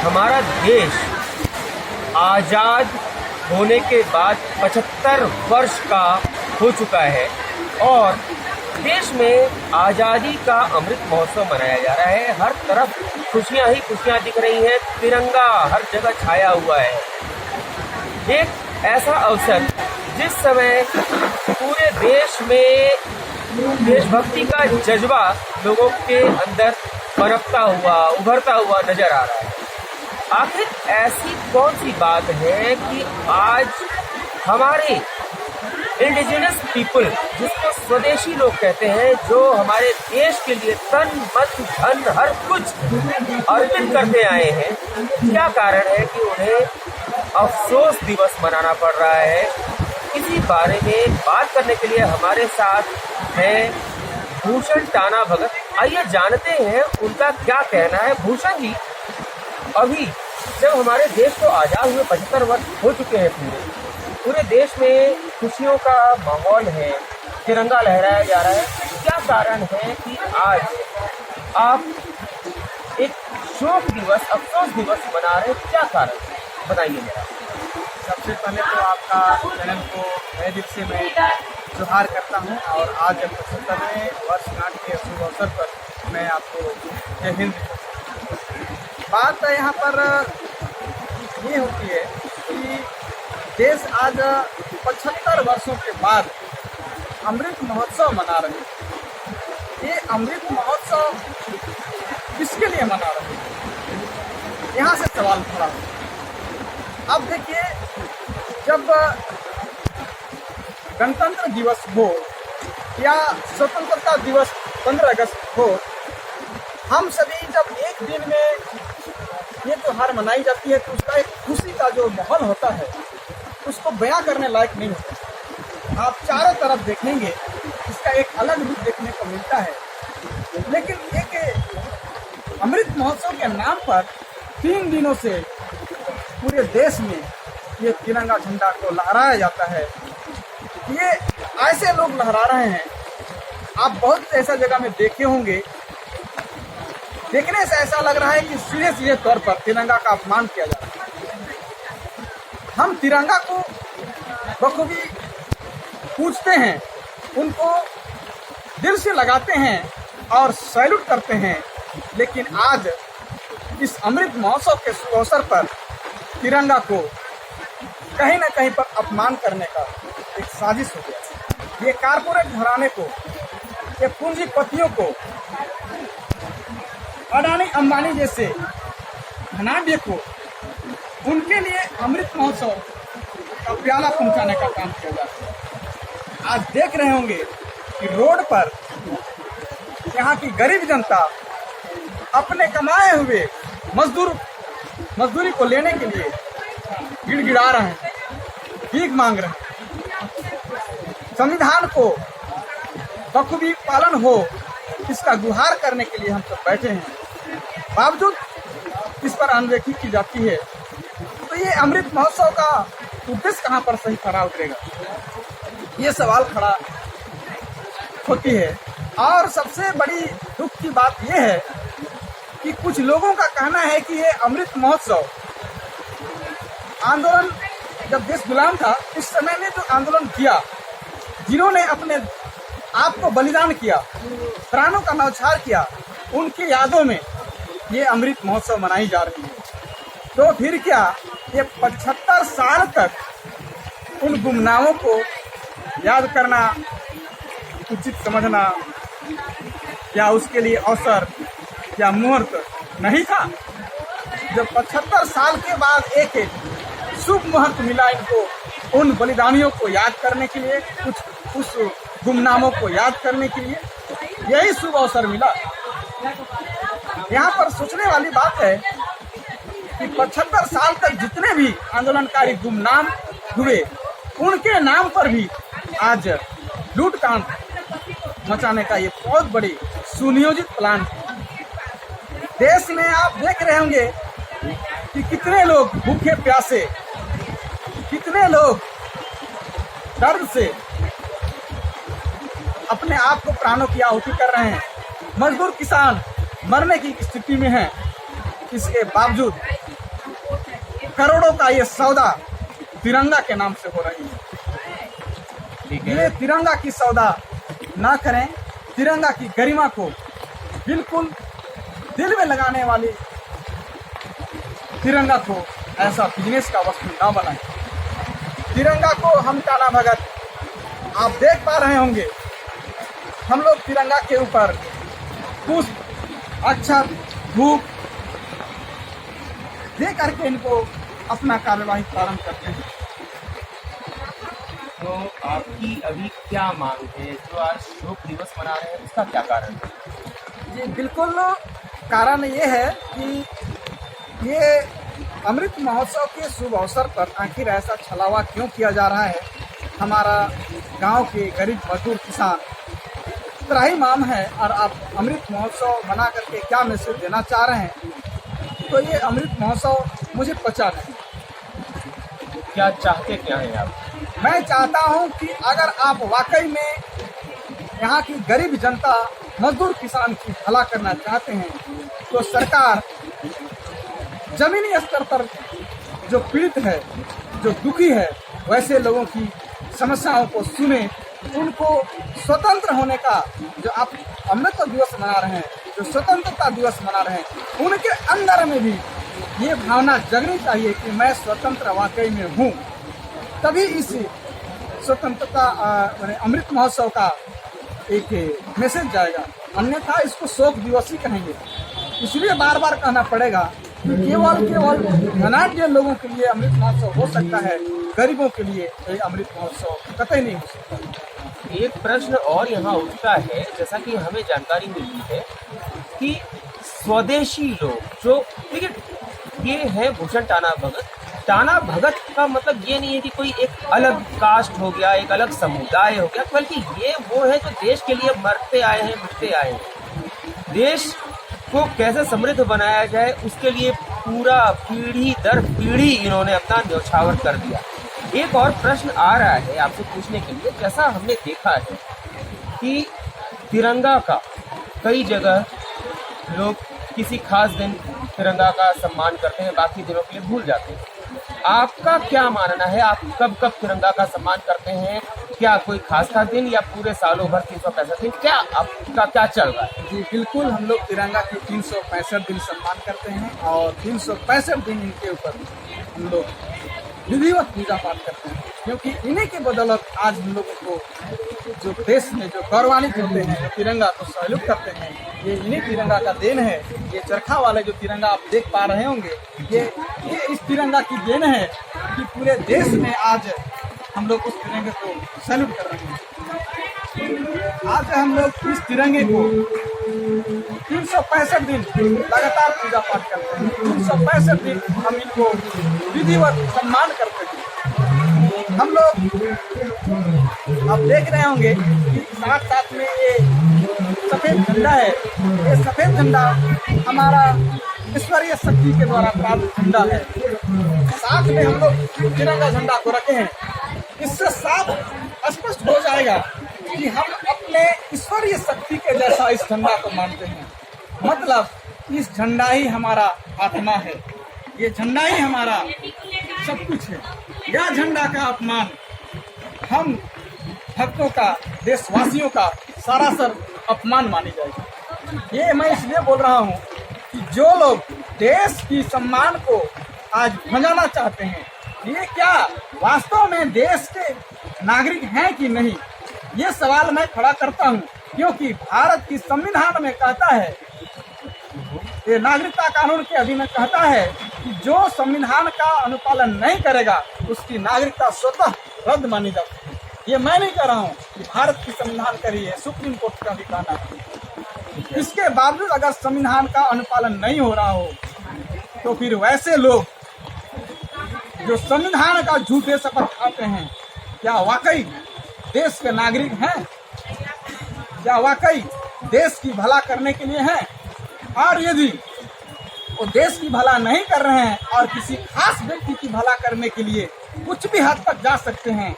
हमारा देश आज़ाद होने के बाद 75 वर्ष का हो चुका है और देश में आज़ादी का अमृत महोत्सव मनाया जा रहा है। हर तरफ खुशियां ही खुशियां दिख रही हैं, तिरंगा हर जगह छाया हुआ है। एक ऐसा अवसर जिस समय पूरे देश में देशभक्ति का जज्बा लोगों के अंदर पनपता हुआ, उभरता हुआ नजर आ रहा है। आखिर ऐसी कौन सी बात है कि आज हमारे इंडिजिनस पीपल, जिसको स्वदेशी लोग कहते हैं, जो हमारे देश के लिए तन मन धन हर कुछ अर्पित करते आए हैं, क्या कारण है कि उन्हें अफसोस दिवस मनाना पड़ रहा है? इसी बारे में बात करने के लिए हमारे साथ हैं भूषण टाना भगत। आइए जानते हैं उनका क्या कहना है। भूषण जी, अभी जब हमारे देश को आज़ाद हुए 75 वर्ष हो चुके हैं, पूरे देश में खुशियों का माहौल है, तिरंगा लहराया जा रहा है, क्या कारण है कि आज आप एक शोक दिवस, अफसोस दिवस मना रहे हैं? क्या कारण बताइए जरा। सबसे पहले तो आपका चैनल को नए दिल से मैं जोहार करता हूं और आज 75वें वर्षगांठ के शुभ अवसर पर मैं आपको जय हिंद। बात यहाँ पर ये होती है कि देश आज 75 वर्षों के बाद अमृत महोत्सव मना रहे हैं। ये अमृत महोत्सव किसके लिए मना रहे हैं, यहाँ से सवाल खड़ा है। अब देखिए, जब गणतंत्र दिवस हो या स्वतंत्रता दिवस 15 अगस्त हो, हम सभी जब एक दिन में ये त्योहार मनाई जाती है तो उसका एक खुशी का जो माहौल होता है उसको बयां करने लायक नहीं होता। आप चारों तरफ देखेंगे इसका एक अलग रूप देखने को मिलता है। लेकिन एक अमृत महोत्सव के नाम पर 3 दिनों से पूरे देश में ये तिरंगा झंडा को लहराया जाता है। ये ऐसे लोग लहरा रहे हैं, आप बहुत ऐसा जगह में देखे होंगे, देखने से ऐसा लग रहा है कि सीधे सीधे तौर पर तिरंगा का अपमान किया जा रहा है। हम तिरंगा को बखूबी पूजते हैं, उनको दिल से लगाते हैं और सैल्यूट करते हैं, लेकिन आज इस अमृत महोत्सव के शुभ अवसर पर तिरंगा को कहीं न कहीं पर अपमान करने का एक साजिश हो गया। ये कारपोरेट घराने को, ये पूंजीपतियों को, अडानी अंबानी जैसे धनाढ्य को, उनके लिए अमृत महोत्सव का प्याला पहुंचाने का काम किया जाता है। आज देख रहे होंगे कि रोड पर यहाँ की गरीब जनता अपने कमाए हुए मजदूरी को लेने के लिए गिड़गिड़ा रहे हैं, भीख मांग रहे हैं। संविधान को बखूबी पालन हो, इसका गुहार करने के लिए हम सब बैठे हैं, बावजूद इस पर अनदेखी की जाती है। तो ये अमृत महोत्सव का उद्देश्य कहाँ पर सही खरा उतरेगा, ये सवाल खड़ा होती है। और सबसे बड़ी दुख की बात यह है कि कुछ लोगों का कहना है कि ये अमृत महोत्सव आंदोलन, जब देश गुलाम था उस समय में जो आंदोलन किया, जिन्होंने अपने आप को बलिदान किया, प्राणों का न्यौछावर किया, उनकी यादों में ये अमृत महोत्सव मनाई जा रही है। तो फिर क्या ये 75 साल तक उन गुमनामों को याद करना उचित समझना, क्या उसके लिए अवसर या मुहूर्त नहीं था? जब 75 साल के बाद एक शुभ मुहूर्त मिला इनको उन बलिदानियों को याद करने के लिए, कुछ उस गुमनामों को याद करने के लिए, यही शुभ अवसर मिला। यहाँ पर सोचने वाली बात है कि 75 साल तक जितने भी आंदोलनकारी गुमनाम हुए, उनके नाम पर भी आज लूटकांड मचाने का ये बहुत बड़ी सुनियोजित प्लान है। देश में आप देख रहे होंगे कि कितने लोग भूखे प्यासे, कितने लोग दर्द से अपने आप को प्राणों की आहुति कर रहे हैं। मजदूर किसान मरने की स्थिति में हैं, इसके बावजूद करोड़ों का ये सौदा तिरंगा के नाम से हो रही है। ठीक ये है। तिरंगा की सौदा ना करें, तिरंगा की गरिमा को बिल्कुल दिल में लगाने वाली तिरंगा को ऐसा बिजनेस का वस्तु ना बनाएं। तिरंगा को हम टाना भगत आप देख पा रहे होंगे, हम लोग तिरंगा के ऊपर पुष्प, अक्षत, धूप दे करके इनको अपना कार्यवाही प्रारंभ करते हैं। तो आपकी अभी क्या मांग है? जो आज शोक दिवस मना रहे हैं उसका क्या कारण है? जी बिल्कुल, कारण ये है कि ये अमृत महोत्सव के शुभ अवसर पर आखिर ऐसा छलावा क्यों किया जा रहा है। हमारा गांव के गरीब मजदूर किसान त्राहिमाम है और आप अमृत महोत्सव मना करके क्या मैसेज देना चाह रहे हैं, तो ये अमृत महोत्सव मुझे पचा नहीं। क्या चाहते क्या हैं आप? मैं चाहता हूं कि अगर आप वाकई में यहाँ की गरीब जनता, मजदूर किसान की भला करना चाहते हैं, तो सरकार जमीनी स्तर पर जो पीड़ित है, जो दुखी है, वैसे लोगों की समस्याओं को सुने, उनको स्वतंत्र होने का जो आप अमृत दिवस मना रहे हैं, जो स्वतंत्रता दिवस मना रहे हैं, उनके अंदर में भी ये भावना जगनी चाहिए कि मैं स्वतंत्र वाकई में हूँ। तभी इस स्वतंत्रता अमृत महोत्सव का एक मैसेज जाएगा, अन्यथा इसको शोक दिवस ही कहेंगे। इसलिए बार बार कहना पड़ेगा कि केवल धनाढ्य लोगों के लिए अमृत महोत्सव हो सकता है, गरीबों के लिए ये अमृत महोत्सव कतई नहीं हो सकता। एक प्रश्न और यहाँ उठता है, जैसा कि हमें जानकारी मिली है कि स्वदेशी लोग जो, देखिए ये है भूषण टाना भगत। टाना भगत का मतलब ये नहीं है कि कोई एक अलग कास्ट हो गया, एक अलग समुदाय हो गया, बल्कि ये वो है जो देश के लिए मरते आए हैं, मिटते आए हैं। देश को कैसे समृद्ध बनाया जाए उसके लिए पूरा पीढ़ी दर पीढ़ी इन्होंने अपना न्यौछावर कर दिया। एक और प्रश्न आ रहा है आपसे पूछने के लिए, जैसा हमने देखा है कि तिरंगा का कई जगह लोग किसी खास दिन तिरंगा का सम्मान करते हैं, बाकी दिनों के लिए भूल जाते हैं। आपका क्या मानना है? आप कब कब तिरंगा का सम्मान करते हैं? क्या कोई खास दिन या पूरे सालों भर 365 दिन, क्या आपका क्या चल रहा है? जी बिल्कुल, हम लोग तिरंगा के 365 दिन सम्मान करते हैं और 365 दिन इनके ऊपर हम लोग विधिवत पूजा पाठ करते हैं, क्योंकि इन्हीं की बदौलत आज हम लोगों को जो देश में जो गौरवान्वित होते हैं, जो तिरंगा को सैल्यूट करते हैं, ये इन्हीं तिरंगा का देन है। ये चरखा वाले जो तिरंगा आप देख पा रहे होंगे, ये इस तिरंगा की देन है कि पूरे देश में आज हम लोग उस तिरंगे को सैल्यूट कर रहे हैं। आज हम लोग इस तिरंगे को 365 दिन लगातार पूजा पाठ करते हैं। 365 दिन हम इनको विधिवत सम्मान करते हैं। हम लोग आप देख रहे होंगे कि साथ साथ में ये सफेद झंडा है। ये सफेद झंडा हमारा ईश्वरीय शक्ति के द्वारा प्राप्त झंडा है। साथ में हम लोग तिरंगा झंडा को रखे हैं। इससे साफ स्पष्ट हो जाएगा कि हम अपने ईश्वरीय शक्ति के जैसा इस झंडा को मानते हैं। मतलब इस झंडा ही हमारा आत्मा है, ये झंडा ही हमारा सब कुछ है। यह झंडा का अपमान हम भक्तों का, देशवासियों का सरासर अपमान मानी जाएगी। ये मैं इसलिए बोल रहा हूँ कि जो लोग देश की सम्मान को आज भंजाना चाहते हैं, ये क्या वास्तव में देश के नागरिक हैं कि नहीं, ये सवाल मैं खड़ा करता हूँ। क्योंकि भारत की संविधान में कहता है, ये नागरिकता कानून के अधीन कहता है कि जो संविधान का अनुपालन नहीं करेगा उसकी नागरिकता स्वतः रद्द मानी जाती है। ये मैं नहीं कह रहा हूँ कि भारत की संविधान करी है, सुप्रीम कोर्ट का भी कहना है। इसके बावजूद अगर संविधान का अनुपालन नहीं हो रहा हो तो फिर वैसे लोग जो संविधान का झूठे शपथ खाते हैं, क्या वाकई देश के नागरिक हैं? क्या वाकई देश की भला करने के लिए हैं? और यदि वो देश की भला नहीं कर रहे हैं और किसी खास व्यक्ति की भला करने के लिए कुछ भी हद तक जा सकते हैं,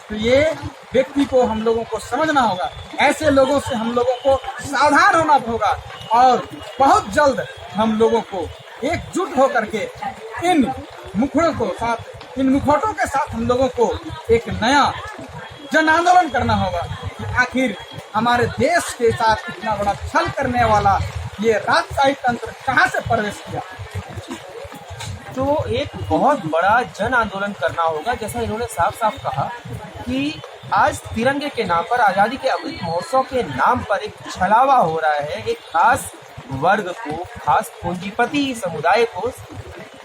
तो ये व्यक्ति को हम लोगों को समझना होगा। ऐसे लोगों से हम लोगों को सावधान होना होगा और बहुत जल्द हम लोगों को एकजुट होकर के इन इन मुखौटों के साथ हम लोगों को एक नया जन आंदोलन करना होगा कि आखिर हमारे देश के साथ इतना बड़ा छल करने वाला ये राजशाही तंत्र कहाँ से प्रवेश किया। तो एक बहुत बड़ा जन आंदोलन करना होगा, जैसा इन्होंने साफ साफ कहा कि आज तिरंगे के नाम पर, आज़ादी के अमृत महोत्सव के नाम पर एक छलावा हो रहा है। एक खास वर्ग को, खास पूंजीपति समुदाय को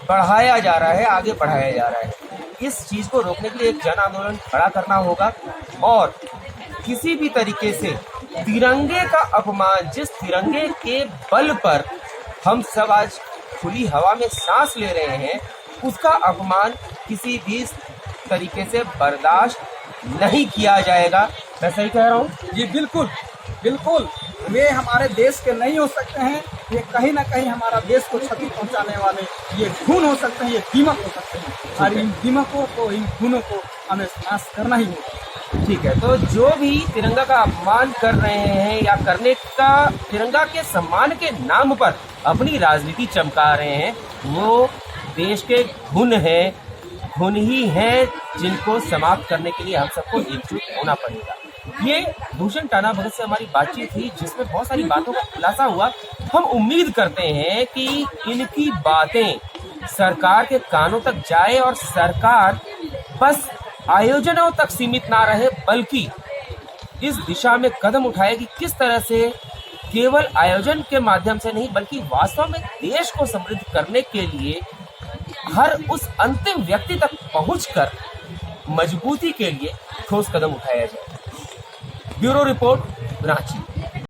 बढ़ाया जा रहा है, आगे बढ़ाया जा रहा है। इस चीज को रोकने के लिए एक जन आंदोलन खड़ा करना होगा और किसी भी तरीके से तिरंगे का अपमान, जिस तिरंगे के बल पर हम सब आज खुली हवा में सांस ले रहे हैं, उसका अपमान किसी भी तरीके से बर्दाश्त नहीं किया जाएगा। मैं सही कह रहा हूँ? जी बिल्कुल बिल्कुल, वे हमारे देश के नहीं हो सकते हैं। ये कहीं ना कहीं हमारा देश को क्षति पहुंचाने वाले ये खून हो सकते हैं, ये दीमक हो सकते हैं, और इन दीमकों को, इन खूनों को हमें नाश करना ही होगा। ठीक है, तो जो भी तिरंगा का अपमान कर रहे हैं या करने का, तिरंगा के सम्मान के नाम पर अपनी राजनीति चमका रहे हैं, वो देश के खून ही हैं जिनको समाप्त करने के लिए हम सबको एकजुट होना पड़ेगा। ये भूषण टाना भगत से हमारी बातचीत थी, जिसमें बहुत सारी बातों का खुलासा हुआ। हम उम्मीद करते हैं कि इनकी बातें सरकार के कानों तक जाए और सरकार बस आयोजनों तक सीमित ना रहे, बल्कि इस दिशा में कदम उठाए कि किस तरह से केवल आयोजन के माध्यम से नहीं, बल्कि वास्तव में देश को समृद्ध करने के लिए हर उस अंतिम व्यक्ति तक पहुंचकर मजबूती के लिए ठोस कदम उठाया जाए। Bureau report, Ranchi.